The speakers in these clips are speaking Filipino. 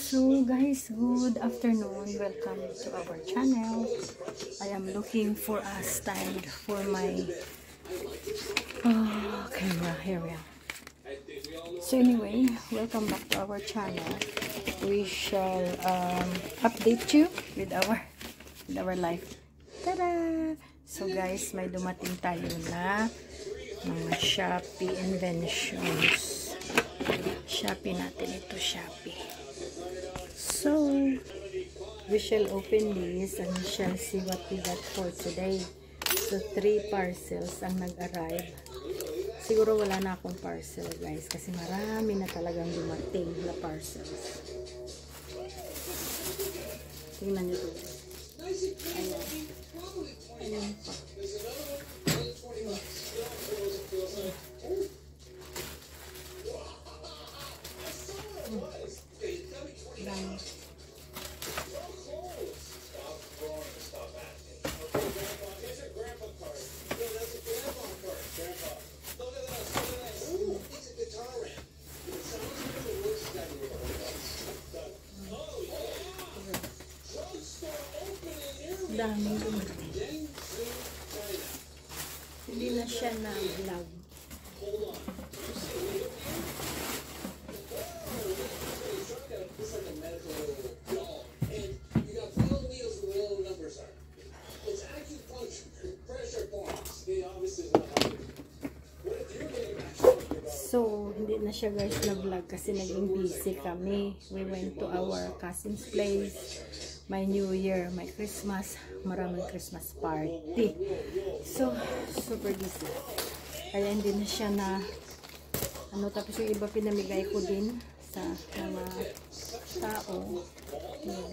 So guys, good afternoon. Welcome to our channel. I am looking for a stand for my camera. Here we are. So anyway, welcome back to our channel. We shall update you with our life. Tada! So guys, may dumating tayo na mga Shopee inventions. Shopee natin ito, Shopee. So, we shall open this and we shall see what we got for today. So, 3 parcels ang nag-arrive. Siguro wala na akong parcel, guys, kasi marami na talagang dumating na parcels. Tingnan nyo ito. Ayan. Ayan pa. Dami dumating. Hindi na siya na vlog. So, hindi na siya guys na vlog kasi naging busy kami. We went to our cousin's place. My New Year, my Christmas, maraming Christmas party. So, super busy. Kaya hindi na siya na, tapos yung iba pinamigay ko din sa mga tao. Yan.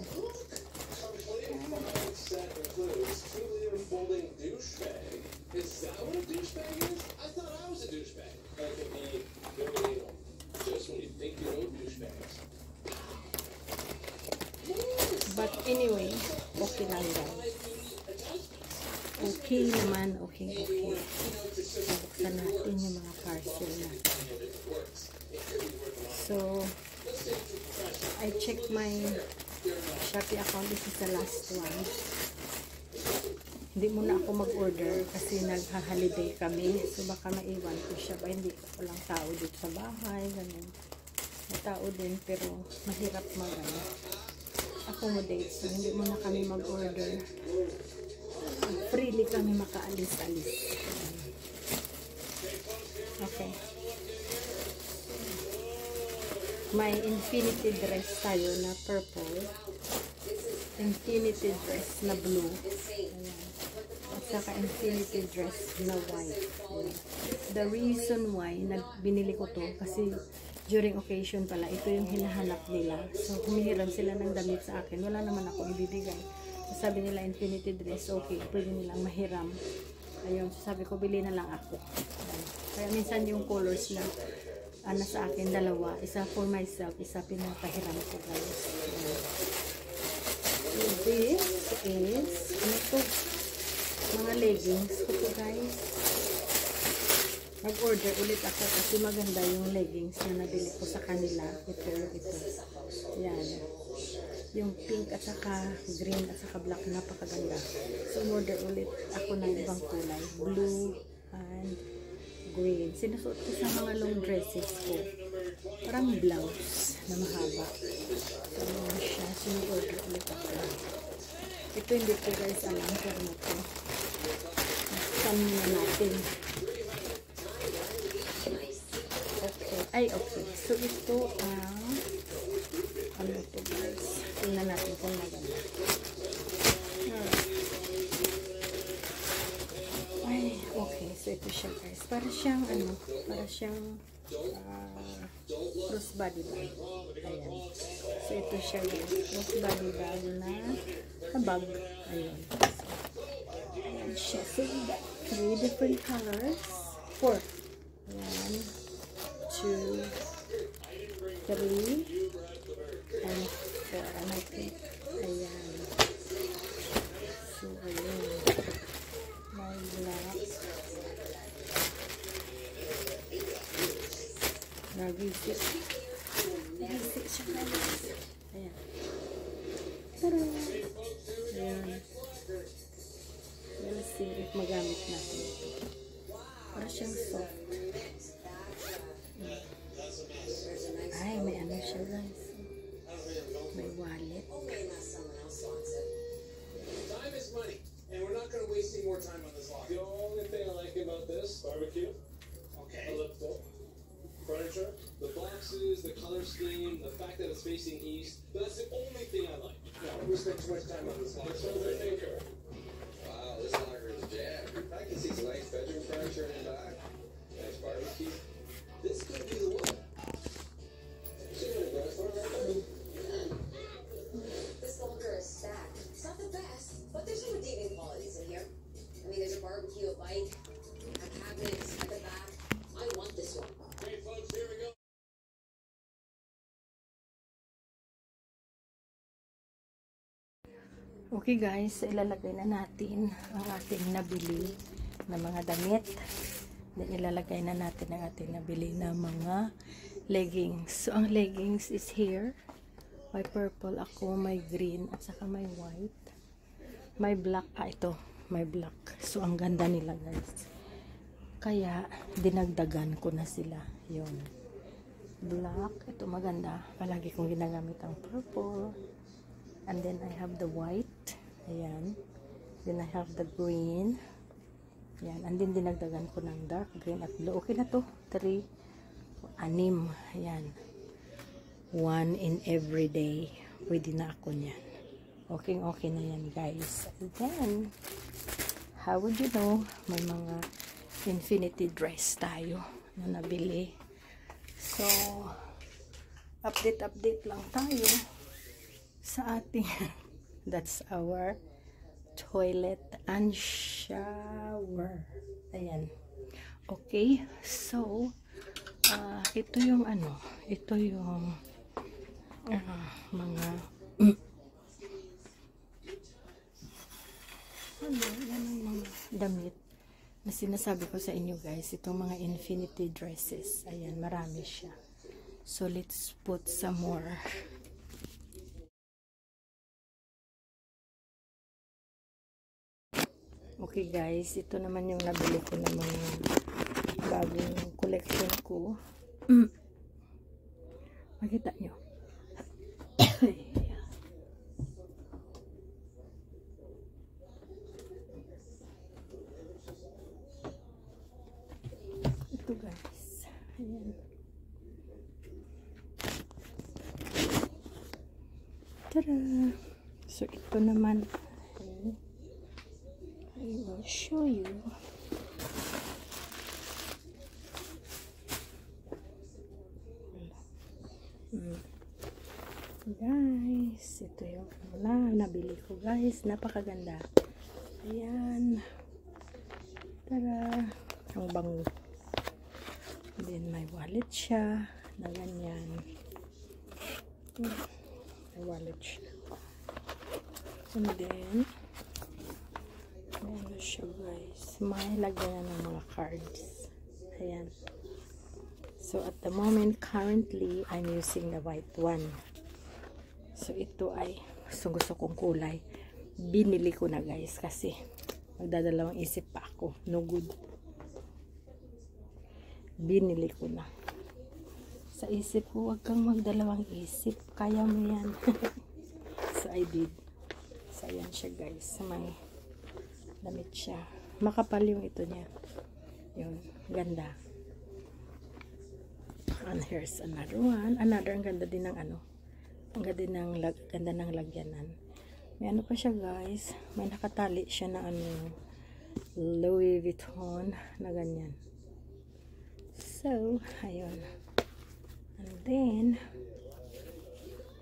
But anyway, okay lang guys. Okay naman, okay. Buksan natin yung mga parcel natin. So, I checked my Shopee account. This is the last one. Hindi muna ako mag-order kasi nagha-holiday kami. So, baka maiwan ko siya. Ba, hindi ko lang tao dito sa bahay. Ganun. May tao din pero mahirap accommodate. So, hindi muna kami mag-order. Freely kami makaalis-alis. Okay. May infinity dress tayo na purple. Infinity dress na blue. Ayan. At saka infinity dress na white. Ayan. The reason why binili ko to kasi during occasion pala, ito yung hinahanap nila. So, humihiram sila ng damit sa akin. Wala naman ako ibibigay. So, sabi nila, infinity dress, okay, pwede nilang mahiram. Ayun, so sabi ko, bili na lang ako. Kaya minsan yung colors na sa akin, dalawa. Isa for myself, isa pinapahiram ko, guys. So, this is, mga leggings ko po, guys. Mag-order ulit ako kasi maganda yung leggings na nabili ko sa kanila. Ito. Yan. Yung pink at saka green at saka black, napakaganda. So, order ulit ako ng ibang kulay. Blue and green. Sinusuot ko sa mga long dresses ko. Parang blouse na mahaba. So, siya. Sinuorder ulit ako. Ito hindi ko guys alam pero ito. Saan na natin. Ay, okay. So, ito ang ano ito guys. Tingnan natin kung maganda. Ay, okay. So, ito siya guys. Para siyang crossbody bag. Ayan. So, ito siya guys. Crossbody bag na bag. Ayan. Ayan siya. So, 3 different colors. 4. Ayan. 2, 3, and 4. And I think, ayan. So, ayan. My black. Nag-visit siya guys. Ayan. Tara! Ayan. Let's see if magamit natin ito. Para siyang soft. Ay, may ano siya guys. May wallet. Time is money, and we're not going to waste any more time on this lot. The only thing I like about this barbecue, okay, elliptical furniture, the boxes, the color scheme, the fact that it's facing east. That's the only thing I like. No, we spent too much time on this lot. So the thinker. Wow, this locker is jammed. I can see some nice bedroom furniture in the back. Nice barbecue. This could be the one. This locker is stacked. It's not the best, but there's some redeeming qualities in here. I mean, there's a barbecue, a bike, a cabinet at the back. I want this one. Okay, folks, here we go. Okay guys, ilalagay na natin ang ating nabili na mga damit. Then ilalagay na natin ang ating nabili na mga leggings. So ang leggings is here. May purple ako, may green, at saka may white. May black, ito, may black. So ang ganda nila guys. Kaya dinagdagan ko na sila. Yun. Black, ito maganda. Palagi kong ginagamit ang purple. And then I have the white. Ayan. Then I have the green. Ayan. And then dinagdagan ko ng dark green at blue. Okay na to. 3, 6. Ayan. 1 in every day. Pwede na ako niyan. Okay, okay na yan guys. And then, how would you know? May mga infinity dress tayo na nabili. So, update lang tayo sa ating that's our toilet and shower. Ayan. Okay, so ito yung ano, ito yung mga yan ang mga damit na sinasabi ko sa inyo guys, itong mga infinity dresses. Ayan, marami siya. So let's put some more. Okay guys, ito naman yung nabili ko ng mga bagong collection ko. Makita nyo. Ito guys. Ayan. Tada! So ito naman. I will show you. Guys, ito yung nabili ko guys. Napakaganda. Ayan. Tara. Ang bango. Then may wallet siya. Na ganyan. May wallet siya. And then ayan siya guys. May lagyan na ng mga cards. Ayan. So at the moment, currently, I'm using the white one. So ito ay gusto kong kulay. Binili ko na guys kasi magdadalawang isip pa ako. No good. Binili ko na. Sa isip ko, huwag kang magdalawang isip. Kaya mo yan. So I did. So ayan siya guys. May damit siya. Makapal yung ito niya. Yun. Ganda. And here's another one. Another, ang ganda din ng ano. Ang ganda ng lagyanan. May ano pa siya guys. May nakatali siya na ano. Louis Vuitton na ganyan. So, ayun. And then,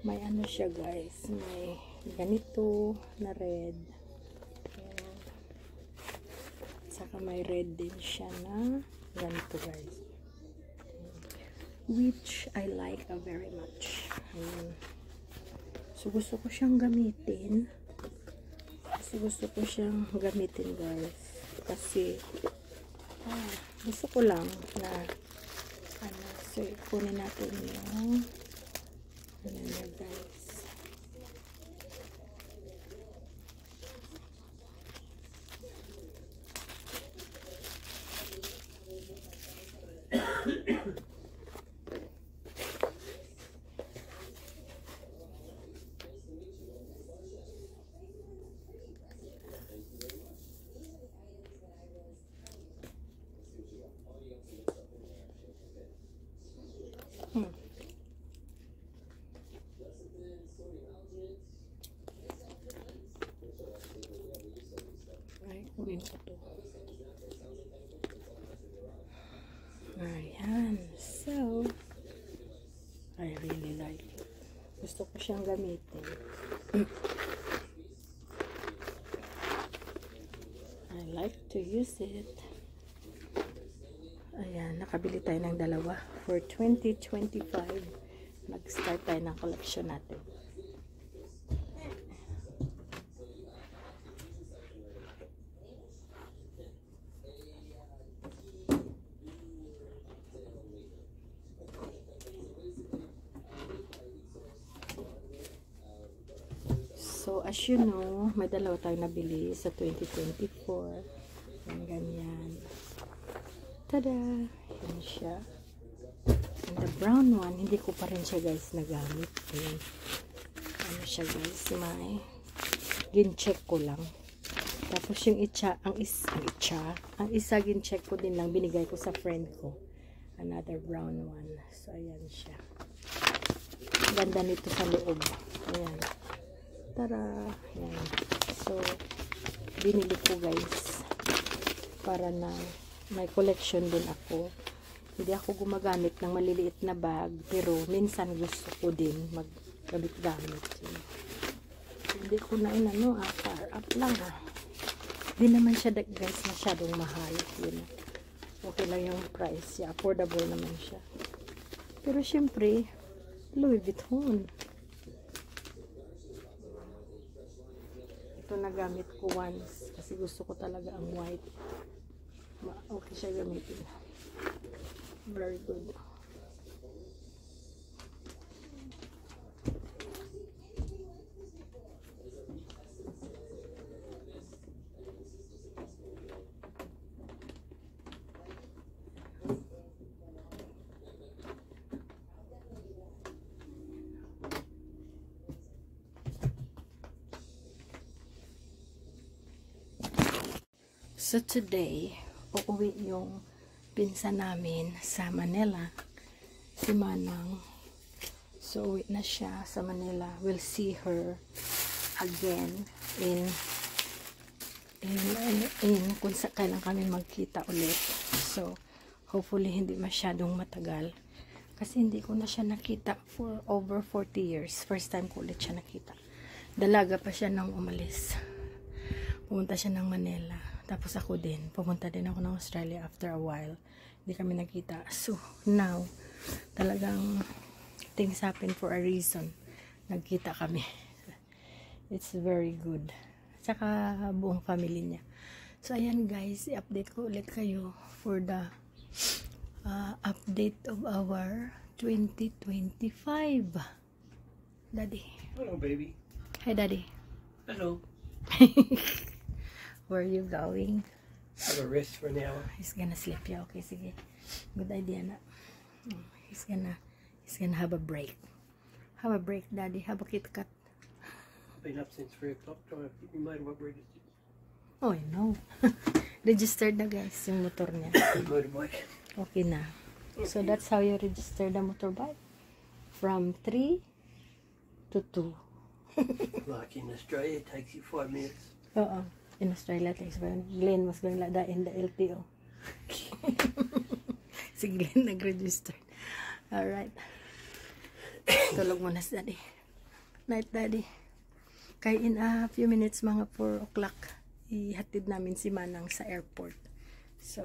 may ano siya guys. May ganito na red. Ayan. Saka may red din siya na ganito guys. Which I like very much. Ayan. So, gusto ko siyang gamitin. Gusto ko siyang gamitin guys. Kasi, gusto ko lang na, so, kunin natin yung, ayan na guys. Kunin ko to. Ayan. So, I really like it. Gusto ko siyang gamitin. I like to use it. Ayan, nakabili tayo ng dalawa for 2025. Mag-start tayo ng collection natin. So, as you know, may dalawa tayo nabili sa 2024. Yan, ganyan. Tada! Yan siya. And the brown one, hindi ko pa rin siya guys nagamit. Ayan. Ano siya guys, may gin-check ko lang. Tapos yung ang isa gin-check ko din lang, binigay ko sa friend ko. Another brown one. So, ayan siya. Ganda nito sa loob. Ayan. Tara! Ayan. So, binili ko guys para na may collection din ako. Hindi ako gumagamit ng maliliit na bag, pero minsan gusto ko din maggamit-gamit. So, hindi ko na far up lang Hindi naman siya guys masyadong mahal. Yun. Okay lang yung price. Yeah, affordable naman siya. Pero syempre, Louis Vuitton. Ito nagamit ko once kasi gusto ko talaga ang white. Okay siya gamitin. Very good. So today, uuwi yung pinsan namin sa Manila, si Manang. So uwi na siya sa Manila. We'll see her again in kung kailan kami magkita ulit. So hopefully hindi masyadong matagal kasi hindi ko na siya nakita for over 40 years. First time ko ulit siya nakita. Dalaga pa siya nang umalis. Pumunta siya ng Manila. Tapos ako din, pumunta din ako ng Australia after a while. Hindi kami nakita. So, now, talagang things happen for a reason. Nagkita kami. It's very good. Tsaka buong family niya. So, ayan guys, i-update ko ulit kayo for the update of our 2025. Daddy. Hello, baby. Hi, Daddy. Hello. Where are you going? Have a rest for an hour. He's gonna sleep. Yeah, okay, sige. Good idea na. He's gonna have a break. Have a break, Daddy. Have a KitKat. Been up since 3 o'clock trying to keep me motorbike registered. Oh, I know. Registered na guys yung motor niya. Motorbike. Okay na. So that's how you register the motorbike. From 3 to 2. Like in Australia, it takes you 5 minutes. Oo. In Australia, thanks for Glenn was going like that in the LTO. Si Glenn nag-register. Alright. Tulog muna si Daddy. Night, Daddy. Kaya in a few minutes, mga 4 o'clock, ihatid namin si Manang sa airport. So,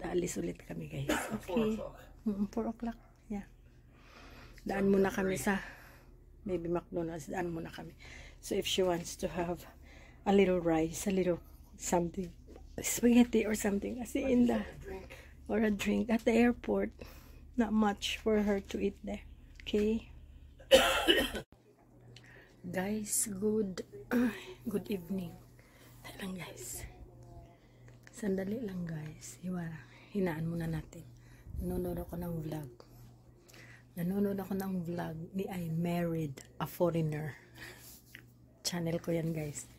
alis ulit kami guys. Okay. 4 o'clock. Yeah. Daan muna kami sa maybe McDonald's. Daan muna kami. So, if she wants to have a little rice, a little something, spaghetti or something, as in the, or a drink at the airport, not much for her to eat there. Okay. Guys, good evening. Lang guys. Sandali lang guys. Hinaan muna natin. Nanonood ako ng vlog ni I Married a Foreigner. Channel ko yan guys.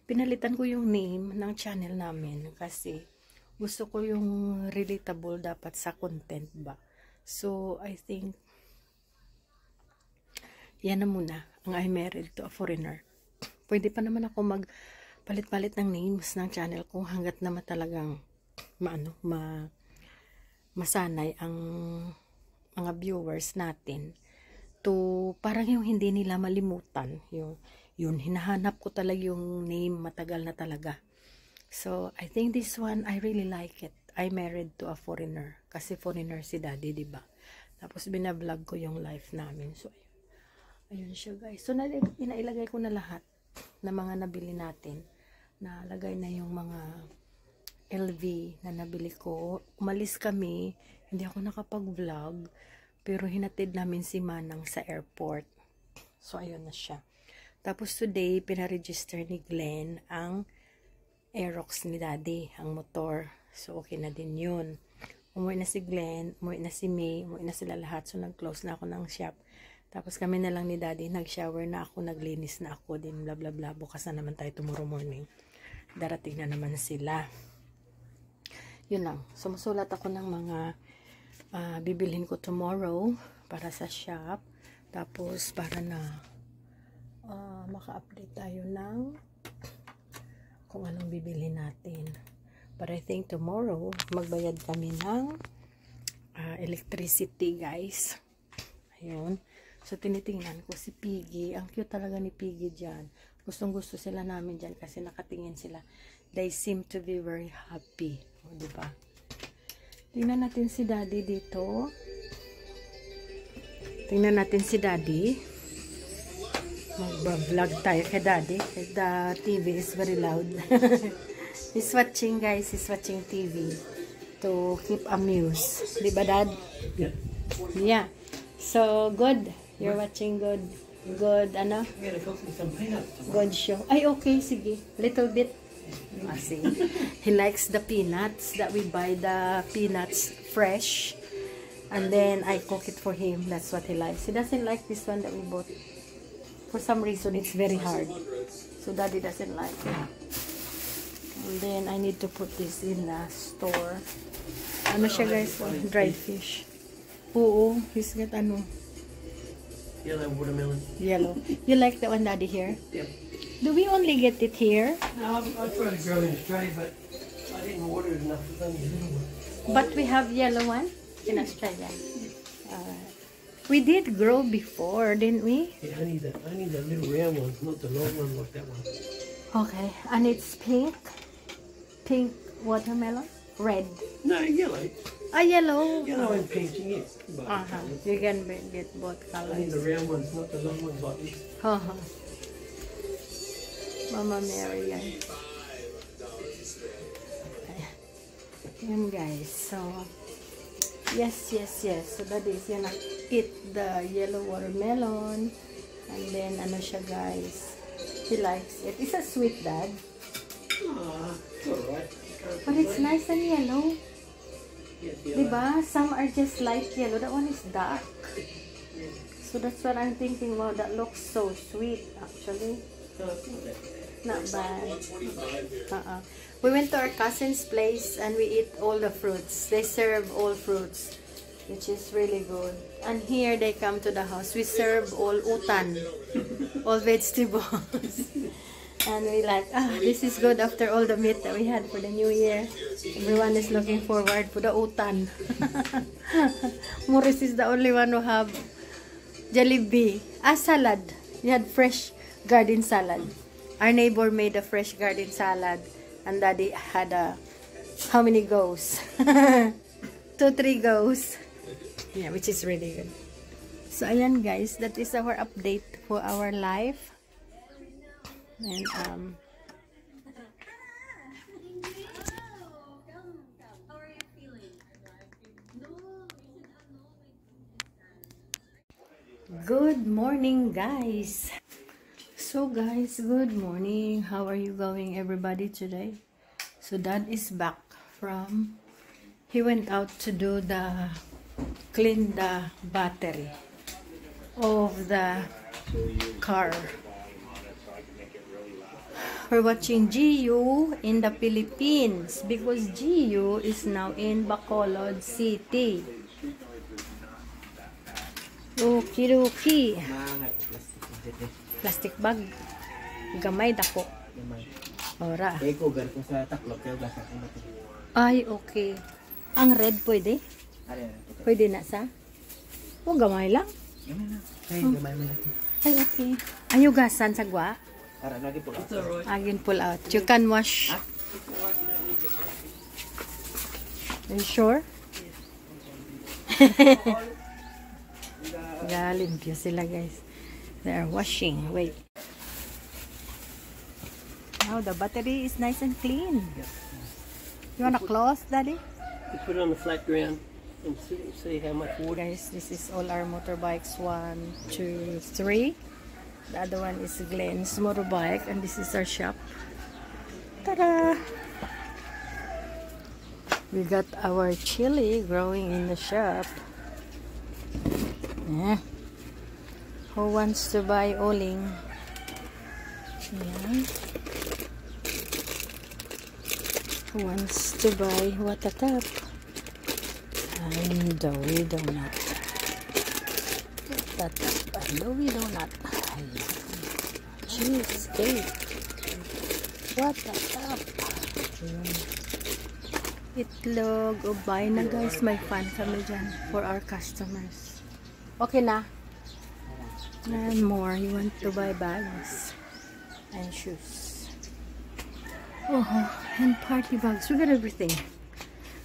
Pinalitan ko yung name ng channel namin kasi gusto ko yung relatable dapat sa content ba. So, I think yan na muna ang I Married to a Foreigner. Pwede pa naman ako palit-palit ng names ng channel ko hanggat naman talagang masanay ang mga viewers natin to parang yung hindi nila malimutan yun hinahanap ko talaga yung name matagal na talaga. So I think this one I really like it. I married to a foreigner kasi foreigner si daddy, diba? Tapos binablog ko yung life namin. So ayun siya guys. So inailagay ko na lahat na mga nabili natin. Nalagay na yung mga LV na nabili ko. Umalis kami, hindi ako nakapag-vlog, pero hinatid namin si Manang sa airport. So ayun na siya. Tapos today, pinaregister ni Glenn ang Aerox ni Daddy, ang motor. So okay na din yun. Umuwi na si Glenn, umuwi na si May, umuwi na sila lahat. So nag-close na ako ng shop. Tapos kami na lang ni Daddy, nag-shower na ako, naglinis na ako din, bla bla bla. Bukas na naman tayo tomorrow morning. Darating na naman sila. Yun lang. Sumusulat ako ng mga bibilhin ko tomorrow para sa shop. Tapos para na maka-update tayo ng kung anong bibilhin natin. But I think tomorrow magbayad kami ng electricity guys. Ayun. So tinitingnan ko si Piggy. Ang cute talaga ni Piggy dyan. Gustong gusto sila namin dyan kasi nakatingin sila. They seem to be very happy. O, diba? Tingnan natin si Daddy dito. Tingnan natin si Daddy. Mag-vlog tayo kay Daddy. The TV is very loud. He's watching guys. He's watching TV to keep amused. Diba Dad? Yeah. Yeah. So, good. You're watching good. Good, ano? Yeah, they've got some peanuts. Good show. Ay, okay, sige. Little bit. See. He likes the peanuts that we buy the peanuts fresh. And then I cook it for him. That's what he likes. He doesn't like this one that we bought. For some reason, it's very hard. So Daddy doesn't like it. And then I need to put this in the store. Ano siya guys? Dried fish. Oo, he's got ano. Yellow watermelon. Yellow. You like the one Daddy here? Yep. Do we only get it here? No, I tried to grow in Australia, but I didn't water it enough. It's only a little one. But we have yellow one in Australia. We did grow before, didn't we? Yeah, only the little round ones, not the long one like that one. Okay, and it's pink. Pink watermelon? Red. No, yellow. Yellow. Yellow and pink, yes. You can get both Only the colors. round ones, not the long ones like this. Mama Mary yan. Yan guys. So, yes. So that is gonna eat the yellow watermelon. And then, ano siya guys. He likes it. It's a sweet dad. It's alright. But it's nice and yellow. Yes, yellow. Diba? Some are just light yellow. That one is dark. So that's what I'm thinking. Wow, that looks so sweet actually. No, it's not that bad. Not bad. We went to our cousin's place and we eat all the fruits. They serve all fruits, which is really good. And here they come to the house. We serve all utan, all vegetables. And we like, this is good after all the meat that we had for the new year. Everyone is looking forward for the utan. Maurice is the only one who have Jollibee. Salad. We had fresh garden salad. Our neighbor made a fresh garden salad. And Daddy had how many goes? 2-3 goes. Yeah, which is really good. So, ayan guys. That is our update for our life. And, good morning guys. So guys, good morning. How are you going everybody today? So Dad is back from, he went out to do clean the battery of the car. We're watching GU in the Philippines because GU is now in Bacolod City. Okie. Plastic bag. Gamay dako. Ora. Kaya ko gan ko sa taklop kaya gasa ko ba. Ay, okay. Ang red pwede? Ari. Pwede na sa? O, gamay lang. Gamay na. Ay, gamay mo na. Ay, okay. Ayaw gasan sa gwa? Para lagi po. Agin pull out. You can wash. Are you sure? Galimpyo sila, guys. They are washing. Wait. Now the battery is nice and clean. You wanna close, Daddy? You put it on the flat ground and see how much water. Guys, this is all our motorbikes. 1, 2, 3. The other one is Glenn's motorbike, and this is our shop. Ta-da! We got our chili growing in the shop. Yeah. Who wants to buy oling? Yeah. Who wants to buy watatap? And Doughy Donut. Watatap and Doughy Donut. Cheesecake. Watatap. Itlog. O, buy na guys. May fan kami dyan for our customers. Okay na? And more. You want to buy bags and shoes. Oh, and party bags. We got everything.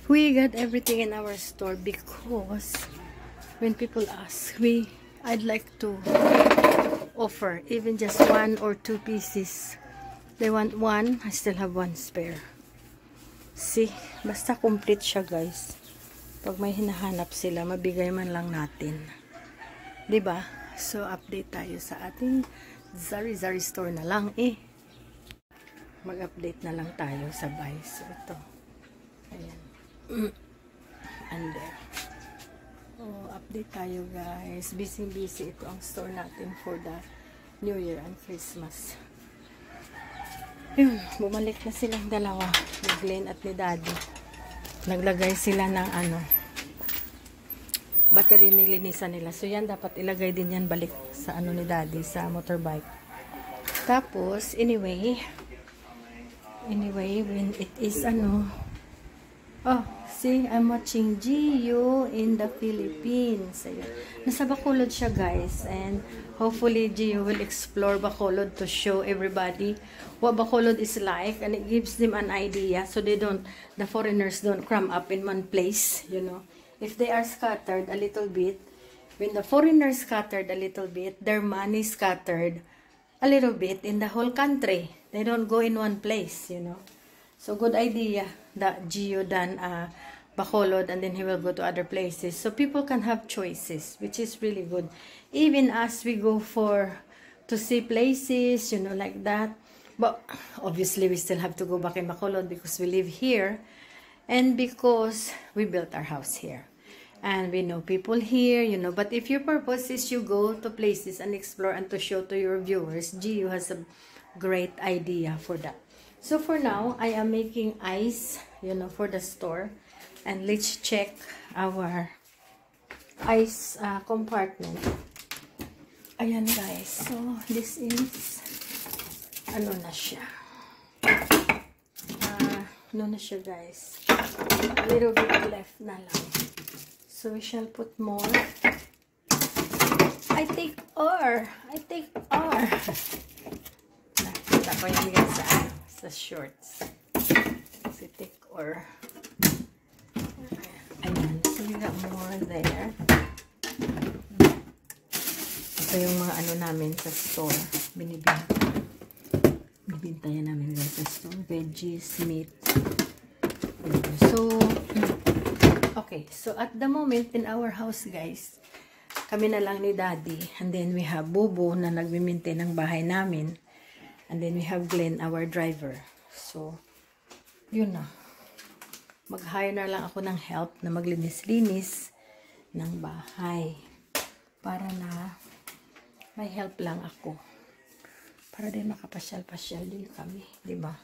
We got everything in our store because when people ask, I'd like to offer even just 1 or 2 pieces. They want 1, I still have 1 spare. See, basta complete siya guys. Pag may hinahanap sila, mabigay man lang natin. 'Di ba? So update tayo sa ating Zari store na lang eh. Mag-update na lang tayo sa buy. So ito. Ayan. And there. Oh, update tayo guys. Busy ito ang store natin for the New Year and Christmas. Yun, bumalik na silang dalawa. Ni Glenn at ni Daddy. Naglagay sila ng battery, nilinisan nila. So yan, dapat ilagay din yan balik sa ni Daddy, sa motorbike. Tapos, anyway, when it is oh, see, I'm watching Gio in the Philippines. Ayun. Nasa Bacolod siya guys, and hopefully Gio will explore Bacolod to show everybody what Bacolod is like, and it gives them an idea so the foreigners don't cram up in one place, you know. If they are scattered a little bit, when the foreigners scattered a little bit, their money scattered a little bit in the whole country. They don't go in one place, you know. So good idea that Gio done Bacolod, and then he will go to other places. So people can have choices, which is really good. Even as we go to see places, you know, like that. But obviously we still have to go back in Bacolod because we live here. And because we built our house here. And we know people here, you know. But if your purpose is you go to places and explore and to show to your viewers, Gio has a great idea for that. So for now, I am making ice, you know, for the store. And let's check our ice compartment. Ayan guys. So this is, na siya. Na siya guys. A little bit left na lang. So we shall put more. I take R. Nakita ko yung guys sa shorts. So take R. Ayan. So we got more there. Ito yung mga namin sa store. Binibintayan namin guys sa store. Veggies, meat. So, okay. So, at the moment in our house, guys, kami na lang ni Daddy. And then, we have Bubu na nagmi-maintain ng bahay namin. And then, we have Glenn, our driver. So, yun na. Mag-hire na lang ako ng help na maglinis-linis ng bahay. Para na may help lang ako. Para din makapasyal-pasyal din kami. Diba?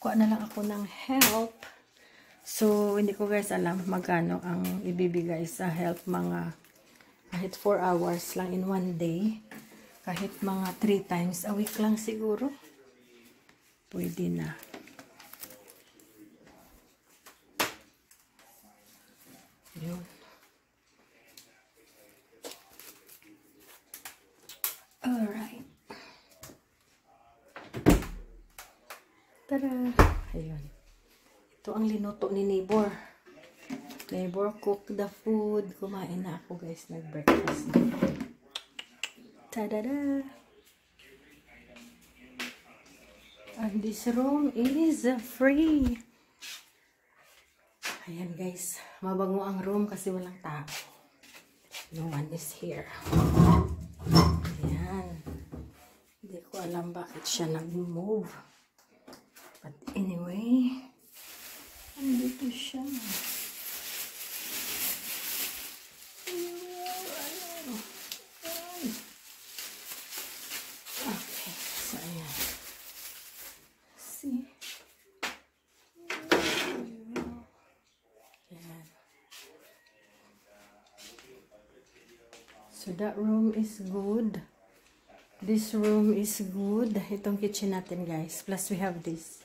Kuha na lang ako ng help. So, hindi ko guys alam magkano ang ibibigay sa help, mga kahit 4 hours lang in one day. Kahit mga 3 times a week lang siguro. Pwede na. Yun. Alright. Tada! Ayun. Ito ang linuto ni neighbor. Neighbor cook the food. Kumain na ako guys. Nag-breakfast. Tada-da! And this room is free. Ayan guys. Mabango ang room kasi walang tao. No one is here. Ayan. Hindi ko alam bakit siya nag-move. But anyway, andito siya. Okay, so ayan. See? Ayan. So that room is good. This room is good. Itong kitchen natin guys. Plus we have this.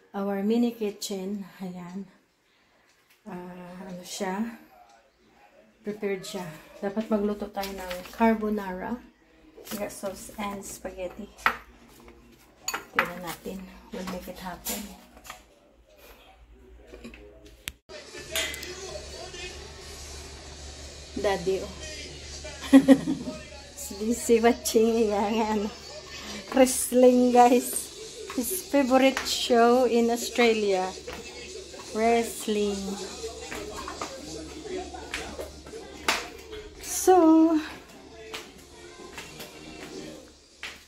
Our mini kitchen. Ayan. Ano siya? Prepared siya. Dapat magluto tayo ng carbonara. We got sauce and spaghetti. Tingnan natin. We'll make it happen. Daddy, oh. Busy watching yan. Wrestling, guys. His favorite show in Australia. Wrestling. So,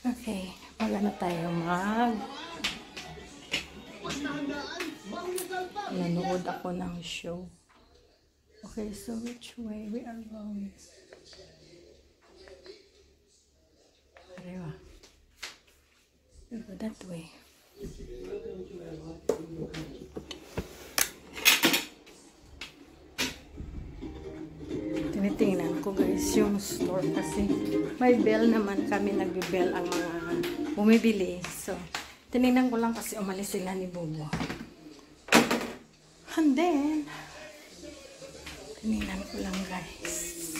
okay. Magano tayo nanood ako ng show. Okay, so which way we are going? Arriba. We go that way. Tinitingnan ko guys yung store kasi may bell naman kami, nagbe-bell ang mga bumibili. So, tinignan ko lang kasi umalis sila ni Bobo. And then, tinignan ko lang guys.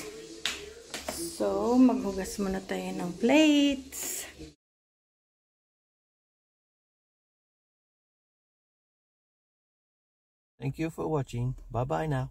So, maghugas muna tayo ng plates. Thank you for watching. Bye-bye now.